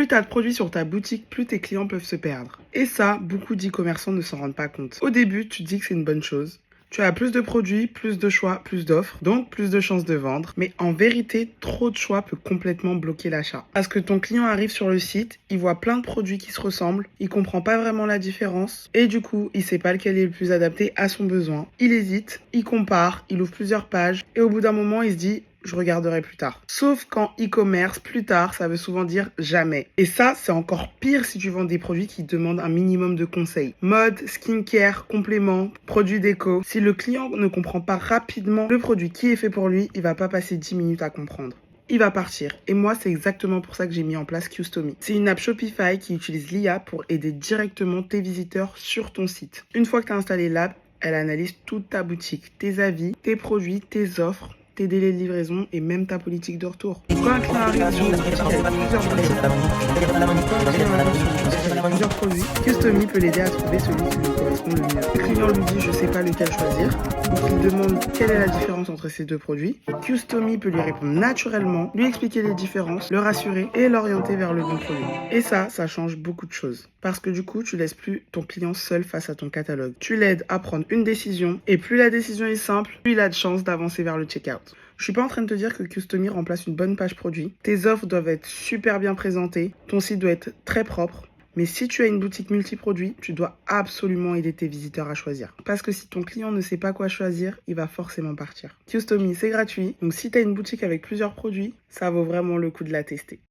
Plus tu as de produits sur ta boutique, plus tes clients peuvent se perdre. Et ça, beaucoup d'e-commerçants ne s'en rendent pas compte. Au début, tu te dis que c'est une bonne chose. Tu as plus de produits, plus de choix, plus d'offres, donc plus de chances de vendre. Mais en vérité, trop de choix peut complètement bloquer l'achat. Parce que ton client arrive sur le site, il voit plein de produits qui se ressemblent, il comprend pas vraiment la différence et du coup, il sait pas lequel est le plus adapté à son besoin. Il hésite, il compare, il ouvre plusieurs pages et au bout d'un moment, il se dit je regarderai plus tard. Sauf qu'en e-commerce, plus tard, ça veut souvent dire jamais. Et ça, c'est encore pire si tu vends des produits qui demandent un minimum de conseils. Mode, skincare, compléments, produits déco. Si le client ne comprend pas rapidement le produit qui est fait pour lui, il va pas passer 10 minutes à comprendre. Il va partir. Et moi, c'est exactement pour ça que j'ai mis en place Customy. C'est une app Shopify qui utilise l'IA pour aider directement tes visiteurs sur ton site. Une fois que tu as installé l'app, elle analyse toute ta boutique, tes avis, tes produits, tes offres, tes délais de livraison et même ta politique de retour. Quand un client arrive sur une boutique avec plusieurs produits, Customy peut l'aider à trouver celui qui lui correspond le mieux. Le client lui dit je sais pas lequel choisir, donc il demande quelle est la différence entre ces deux produits. Customy peut lui répondre naturellement, lui expliquer les différences, le rassurer et l'orienter vers le bon produit. Et ça change beaucoup de choses. Parce que du coup, tu laisses plus ton client seul face à ton catalogue. Tu l'aides à prendre une décision et plus la décision est simple, plus il a de chances d'avancer vers le checkout. Je suis pas en train de te dire que Customy remplace une bonne page produit. Tes offres doivent être super bien présentées, ton site doit être très propre. Mais si tu as une boutique multiproduit, tu dois absolument aider tes visiteurs à choisir. Parce que si ton client ne sait pas quoi choisir, il va forcément partir. Customy, c'est gratuit. Donc si tu as une boutique avec plusieurs produits, ça vaut vraiment le coup de la tester.